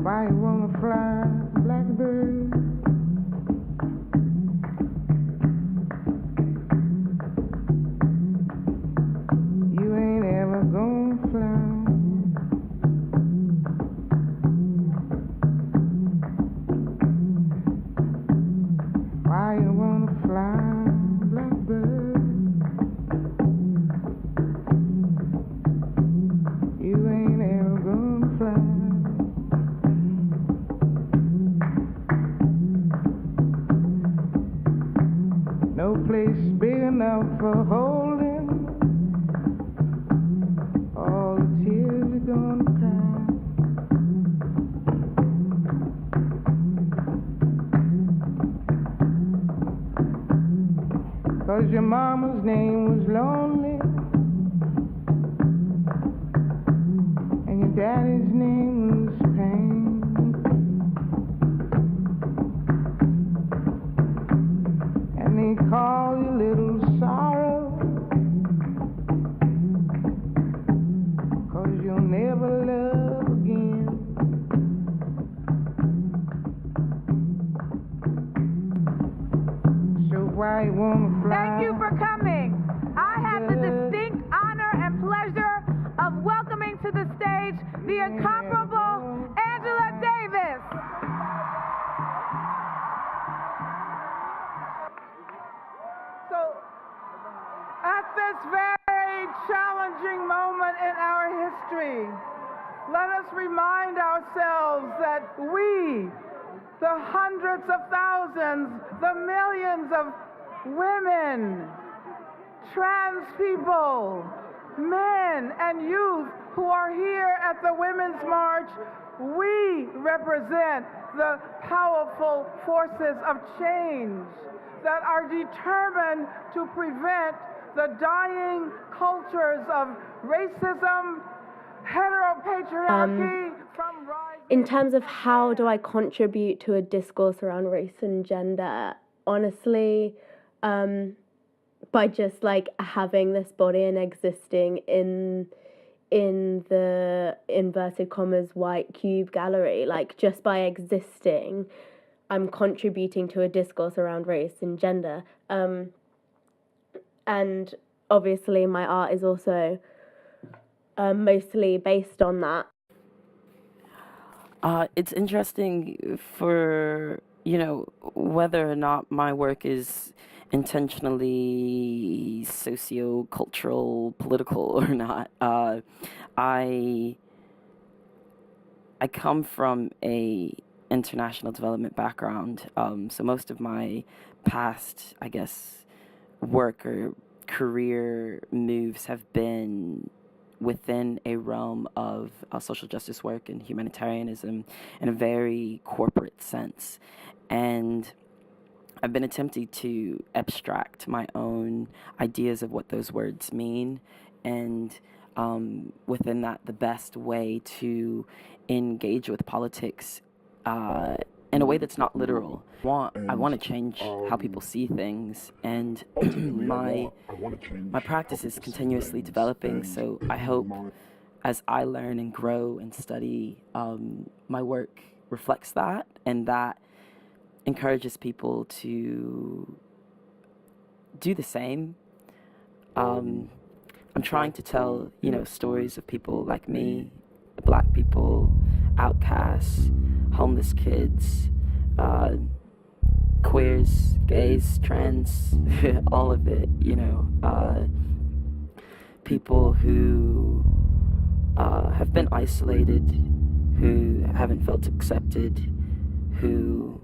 Why you wanna fly, Blackbird? You ain't ever gonna fly. Why you wanna fly, Blackbird? You ain't ever gonna fly. No place big enough for holding all the tears you're gonna cry. Cause your mama's name was lonely and your daddy's name was pain. And they call you little sorrow, cause you'll never love again. So why you wanna fly? Thank you for coming. I have the distinct honor and pleasure of welcoming to the stage the incomparable Angela Davis. So, at this very challenging moment in our history, let us remind ourselves that we, the hundreds of thousands, the millions of women, trans people, men and youth who are here at the Women's March, we represent the powerful forces of change that are determined to prevent the dying cultures of racism, heteropatriarchy from rising. In terms of how do I contribute to a discourse around race and gender, honestly, by just like having this body and existing in the inverted commas white cube gallery, like just by existing, I'm contributing to a discourse around race and gender. And obviously my art is also mostly based on that. It's interesting for, whether or not my work is intentionally socio-cultural, political or not. I come from a international development background, so most of my past, I guess, work or career moves have been within a realm of social justice work and humanitarianism in a very corporate sense. And I've been attempting to abstract my own ideas of what those words mean, and within that, the best way to engage with politics in a way that's not literal. I want to change how people see things, and my practice is continuously developing, so I hope as I learn and grow and study, my work reflects that, and that encourages people to do the same. I'm trying to tell, stories of people like me, Black people, outcasts, homeless kids, queers, gays, trans, all of it, people who have been isolated, who haven't felt accepted, who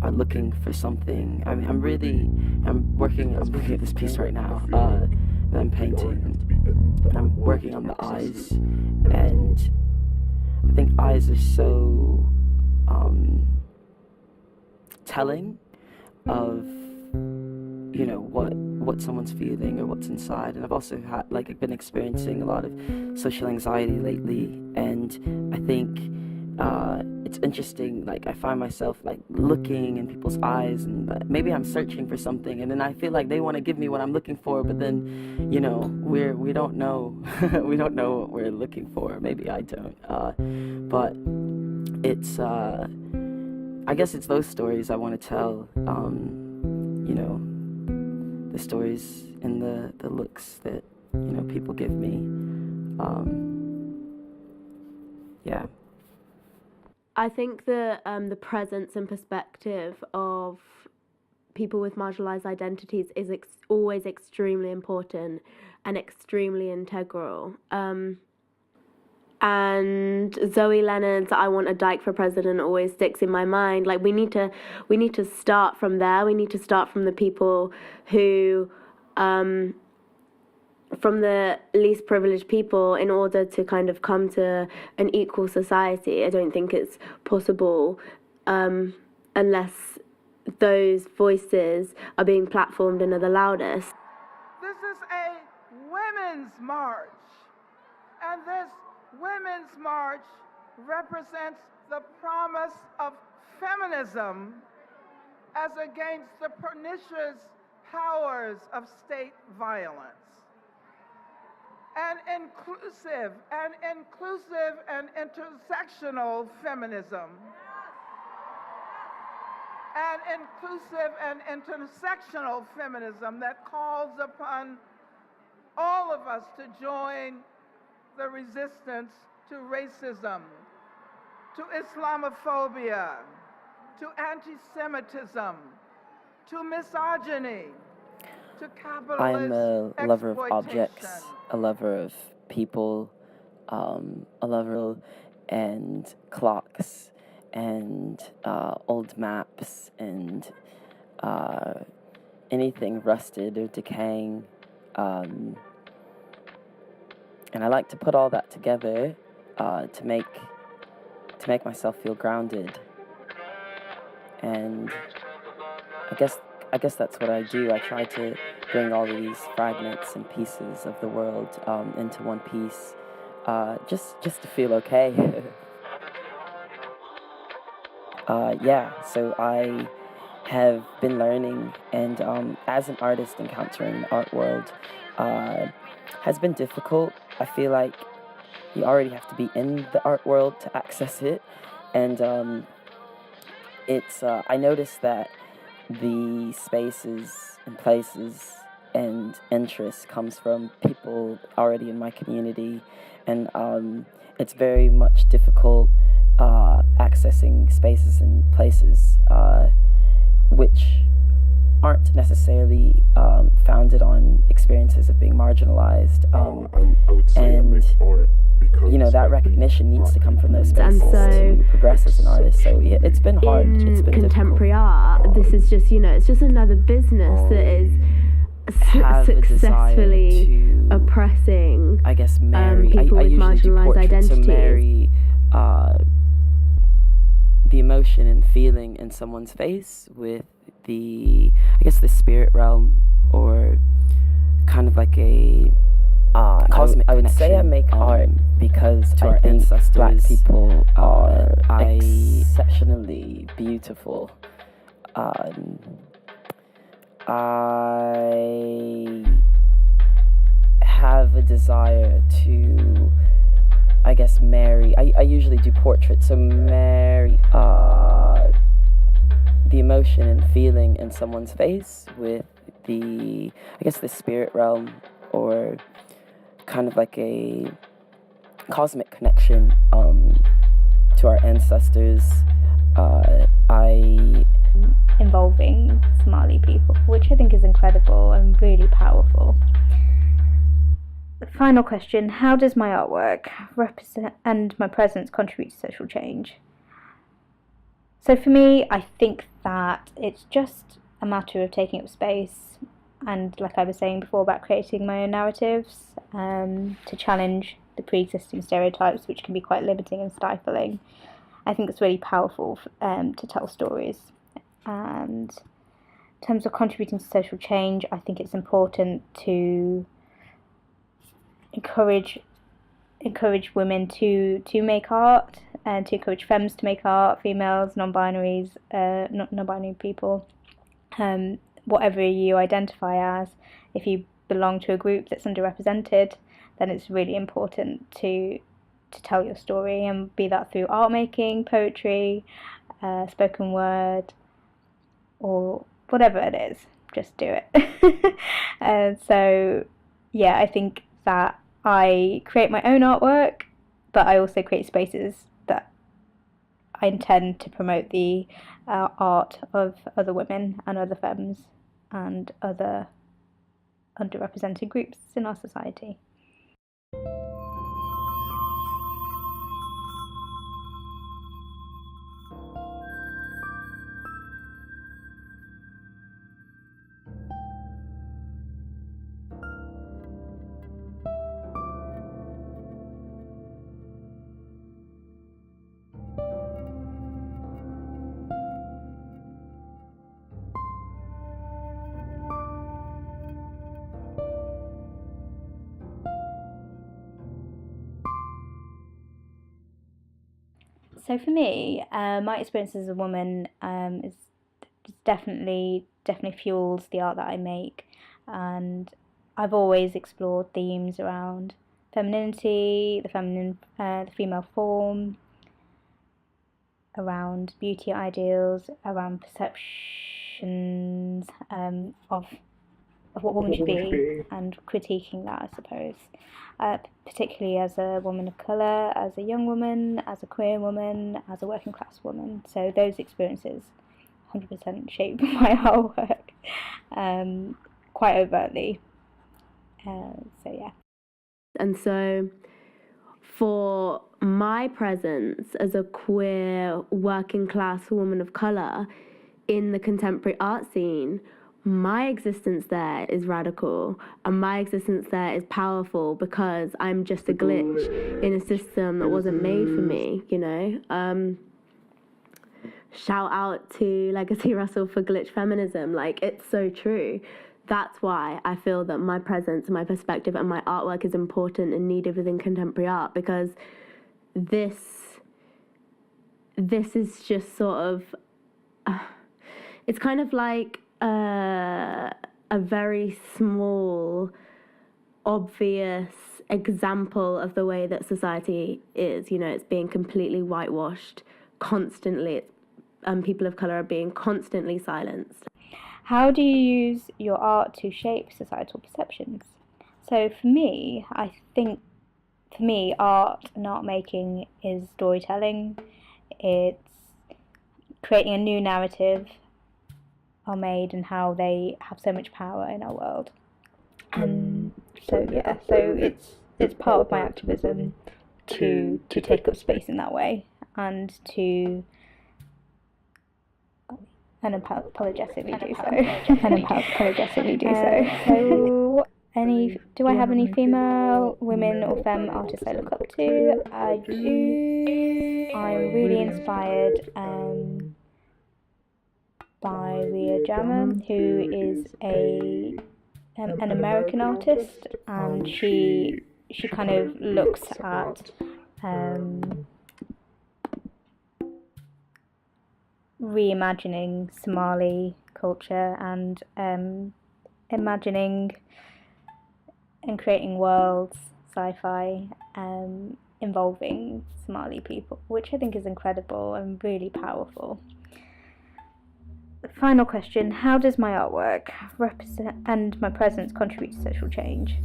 are looking for something. I mean, I'm looking at this piece right now that I'm painting. I'm working on the eyes, and I think eyes are so telling of what someone's feeling or what's inside. And I've also I've been experiencing a lot of social anxiety lately, and I think it's interesting, I find myself looking in people's eyes, and maybe I'm searching for something, and then I feel like they want to give me what I'm looking for, but then we don't know we don't know what we're looking for. Maybe I don't, but it's I guess it's those stories I want to tell. You know, the stories and the looks that, you know, people give me. Yeah. I think the presence and perspective of people with marginalized identities is always extremely important and extremely integral. And Zoe Leonard's "I Want a Dyke for President" always sticks in my mind. Like, we need to start from there. We need to start from the people who, from the least privileged people, in order to kind of come to an equal society. I don't think it's possible unless those voices are being platformed and are the loudest. This is a women's march, and this women's march represents the promise of feminism as against the pernicious powers of state violence. An inclusive and intersectional feminism. An inclusive and intersectional feminism that calls upon all of us to join the resistance to racism, to Islamophobia, to anti-Semitism, to misogyny, to capitalist I'm a lover of objects, exploitation. a lover of people, a lover and clocks and old maps and anything rusted or decaying. And I like to put all that together to make myself feel grounded. And I guess that's what I do. I try to bring all of these fragments and pieces of the world into one piece, just to feel okay. So I have been learning, and as an artist encountering the art world has been difficult. I feel like you already have to be in the art world to access it, and it's I noticed that the spaces and places and interest comes from people already in my community, and it's very much difficult accessing spaces and places which aren't necessarily founded on experiences of being marginalized, and you know, that recognition needs to come from those spaces to progress as an artist. So yeah, it's been hard. It's been contemporary difficult. art, this is just, you know, it's just another business that is successfully to, oppressing, I guess, marry people I with usually do marginalized portraits, identities. so marry the emotion and feeling in someone's face with the, I guess, the spirit realm, or kind of like a cosmic I would say I make art because to I our think ancestors, Black people are I exceptionally beautiful. I have a desire to, I guess, marry. I usually do portraits, so marry the emotion and feeling in someone's face with the, I guess, the spirit realm, or kind of like a cosmic connection to our ancestors. Involving Somali people, which I think is incredible and really powerful. The final question: how does my artwork represent and my presence contribute to social change? So for me, I think that it's just a matter of taking up space, and like I was saying before, about creating my own narratives to challenge the pre-existing stereotypes, which can be quite limiting and stifling. I think it's really powerful to tell stories. And in terms of contributing to social change, I think it's important to encourage women to make art, and to encourage femmes to make art, females, non-binaries, non-binary people, whatever you identify as. If you belong to a group that's underrepresented, then it's really important to to tell your story, and be that through art making, poetry, spoken word, or whatever it is, just do it. So yeah, I think that I create my own artwork, but I also create spaces that I intend to promote the art of other women and other femmes and other underrepresented groups in our society. So for me, my experience as a woman is definitely fuels the art that I make, and I've always explored themes around femininity, the female form, around beauty ideals, around perceptions of what women should be, and critiquing that, I suppose. Particularly as a woman of colour, as a young woman, as a queer woman, as a working class woman. So those experiences 100% shape my artwork quite overtly. So yeah. And so for my presence as a queer working class woman of colour in the contemporary art scene, my existence there is radical, and my existence there is powerful because I'm just a glitch in a system that wasn't made for me, you know. Shout out to Legacy Russell for glitch feminism. Like, it's so true. That's why I feel that my presence, my perspective, and my artwork is important and needed within contemporary art, because this is just sort of it's kind of like a very small, obvious example of the way that society is. You know, it's being completely whitewashed constantly. People of colour are being constantly silenced. How do you use your art to shape societal perceptions? So for me, I think art and art making is storytelling. It's creating a new narrative are made and how they have so much power in our world. And so yeah, so it's part of my activism to take up space in that way, and to unapologetically do so. So do I have any female, women or femme artists I look up to? I do. I'm really inspired by Ria Jammer, who is an American artist, and she kind of looks at reimagining Somali culture and imagining and creating worlds, sci-fi, involving Somali people, which I think is incredible and really powerful. Final question: how does my artwork represent and my presence contribute to social change?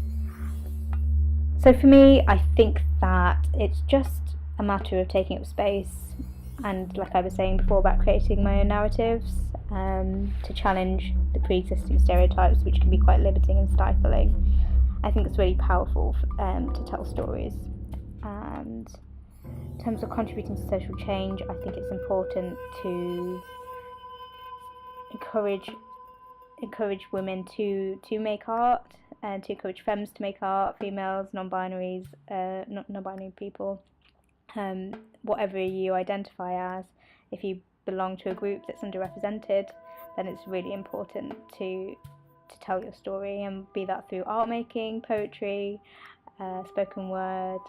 So for me, I think that it's just a matter of taking up space, and like I was saying before about creating my own narratives, to challenge the pre-existing stereotypes, which can be quite limiting and stifling. I think it's really powerful to tell stories. And in terms of contributing to social change, I think it's important to encourage women to make art, and to encourage femmes to make art, females, non-binaries, non-binary people, whatever you identify as. If you belong to a group that's underrepresented, then it's really important to tell your story, and be that through art making, poetry, spoken word,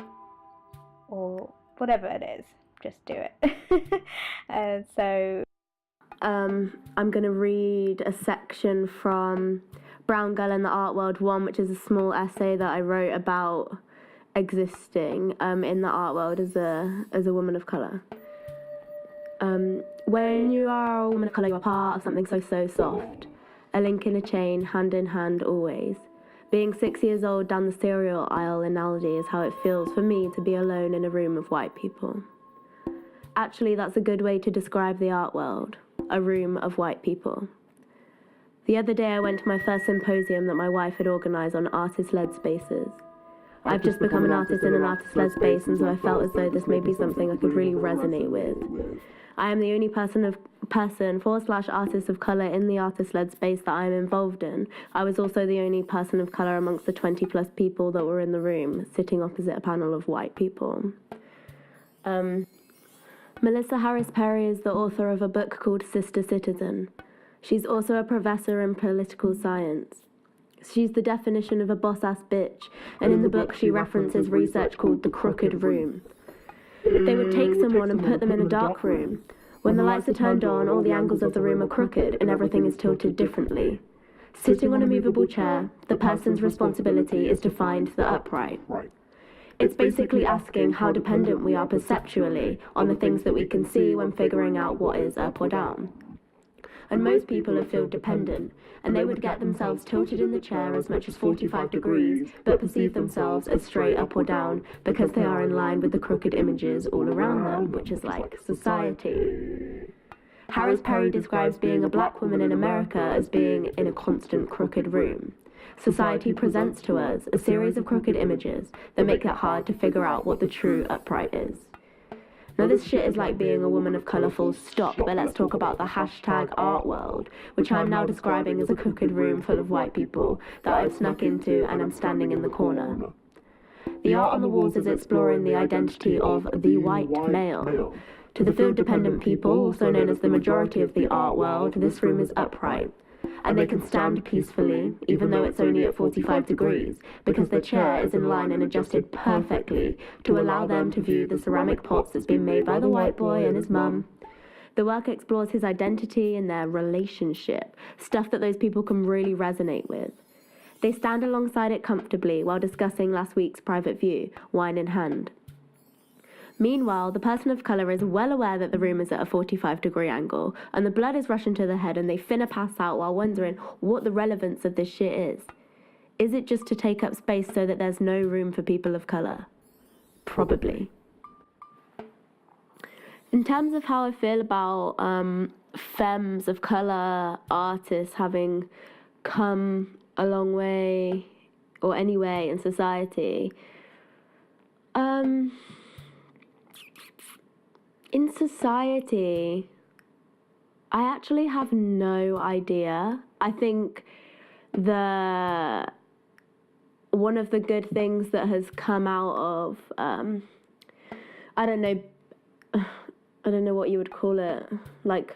or whatever it is, just do it. So I'm going to read a section from Brown Girl in the Art World 1, which is a small essay that I wrote about existing in the art world as a woman of color. When you are a woman of color, you're part of something so soft. A link in a chain, hand in hand always. Being 6 years old down the cereal aisle in Aldi is how it feels for me to be alone in a room of white people. Actually, that's a good way to describe the art world. A room of white people. The other day I went to my first symposium that my wife had organised on artist-led spaces. I've just become an artist in an artist-led space, and so I felt as though this may be something I could really resonate with. I am the only person/artist of colour in the artist-led space that I am involved in. I was also the only person of colour amongst the 20 plus people that were in the room, sitting opposite a panel of white people. Melissa Harris Perry is the author of a book called Sister Citizen. She's also a professor in political science. She's the definition of a boss-ass bitch, and in the book she references research called the crooked room. They would take someone and put them in a dark room. When the lights are turned on, all the angles of the room are crooked and everything is tilted differently. Sitting on a movable chair, the person's responsibility is to find the upright. It's basically asking how dependent we are perceptually on the things that we can see when figuring out what is up or down. And most people are field dependent, and they would get themselves tilted in the chair as much as 45 degrees, but perceive themselves as straight up or down because they are in line with the crooked images all around them, which is like society. Harris Perry describes being a black woman in America as being in a constant crooked room. Society presents to us a series of crooked images that make it hard to figure out what the true upright is. Now this shit is like being a woman of colour full stop, but let's talk about the hashtag art world, which I'm now describing as a crooked room full of white people that I've snuck into and I'm standing in the corner. The art on the walls is exploring the identity of the white male. To the field-dependent people, also known as the majority of the art world, this room is upright. And they can stand peacefully, even though it's only at 45 degrees, because the chair is in line and adjusted perfectly to allow them to view the ceramic pots that's been made by the white boy and his mum. The work explores his identity and their relationship, stuff that those people can really resonate with. They stand alongside it comfortably while discussing last week's private view, wine in hand. Meanwhile, the person of colour is well aware that the room is at a 45-degree angle, and the blood is rushing to the head and they finna pass out while wondering what the relevance of this shit is. Is it just to take up space so that there's no room for people of colour? Probably. In terms of how I feel about femmes of colour artists having come a long way, or any way in society, in society, I actually have no idea. I think one of the good things that has come out of, I don't know what you would call it, like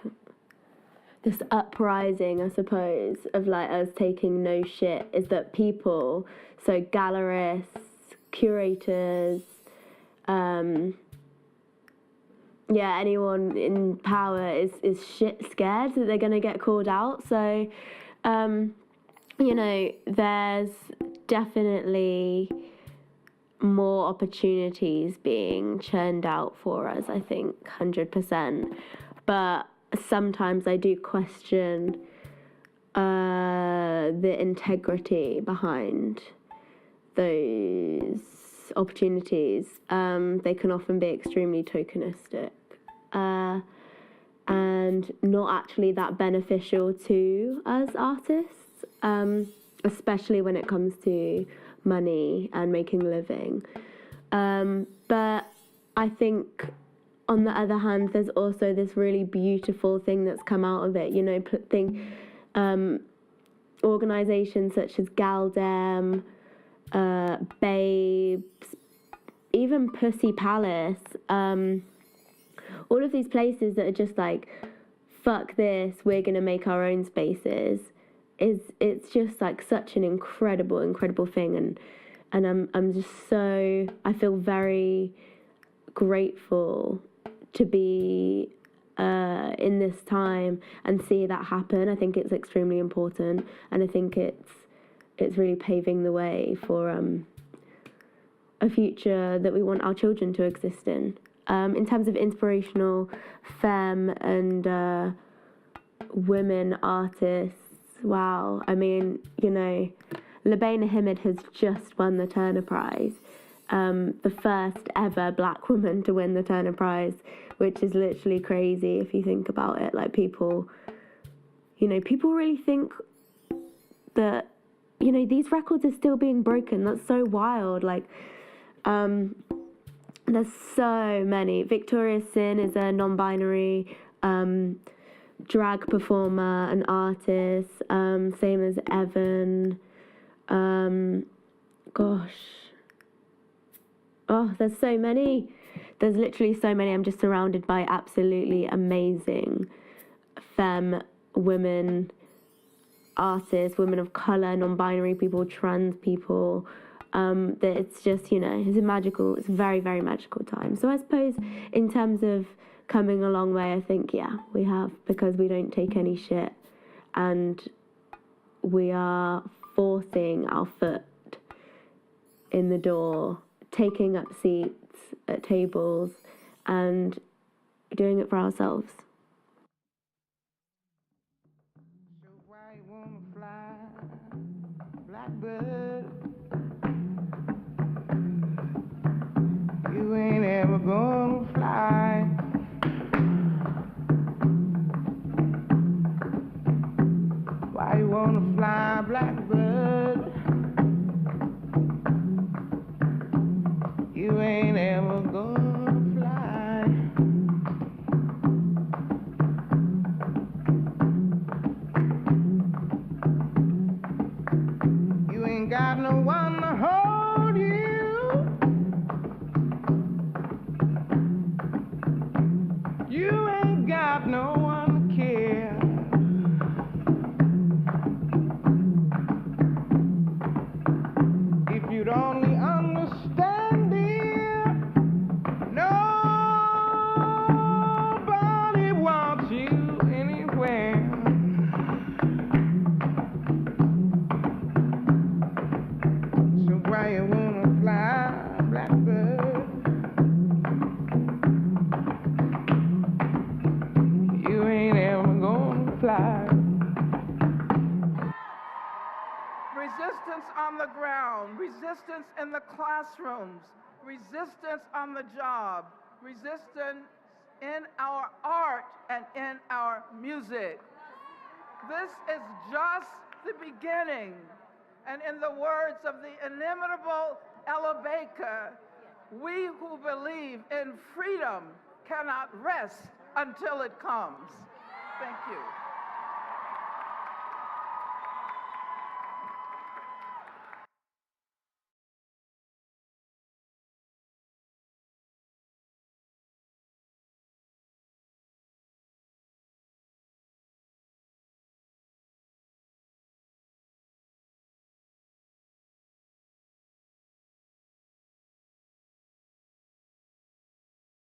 this uprising, I suppose, of like us taking no shit, is that people, so gallerists, curators, anyone in power is shit scared that they're going to get called out. So, there's definitely more opportunities being churned out for us, I think, 100%. But sometimes I do question the integrity behind those opportunities. They can often be extremely tokenistic. And not actually that beneficial to us artists, especially when it comes to money and making a living. But I think, on the other hand, there's also this really beautiful thing that's come out of it. Organisations such as Galdem, Babes, even Pussy Palace, all of these places that are just like, fuck this, we're gonna make our own spaces, it's just like such an incredible thing, and I'm just so, I feel very grateful to be in this time and see that happen. I think it's extremely important, and I think it's really paving the way for a future that we want our children to exist in. In terms of inspirational femme and women artists, wow. I mean, you know, Labaina Hamid has just won the Turner Prize, the first ever black woman to win the Turner Prize, which is literally crazy if you think about it. Like, people really think that, you know, these records are still being broken. That's so wild. Like, there's so many. Victoria Sin is a non-binary drag performer, an artist, same as Evan. There's so many. There's literally so many. I'm just surrounded by absolutely amazing femme women artists, women of color, non-binary people, trans people. That it's just, you know, it's a very, very magical time. So I suppose in terms of coming a long way, I think, yeah, we have, because we don't take any shit and we are forcing our foot in the door, taking up seats at tables and doing it for ourselves. So why you wanna fly, Blackbird? You ain't ever gonna fly. Why you wanna fly, Blackbird? You ain't ever gonna fly. You ain't got no one to hold you. You ain't got no one to care. If you'd only understand, dear, nobody wants you anywhere. So why you wanna fly, Blackbird? You ain't ever gonna fly. Resistance on the ground, resistance in the classrooms, resistance on the job, resistance in our art and in our music. This is just the beginning. And in the words of the inimitable Ella Baker, we who believe in freedom cannot rest until it comes. Thank you.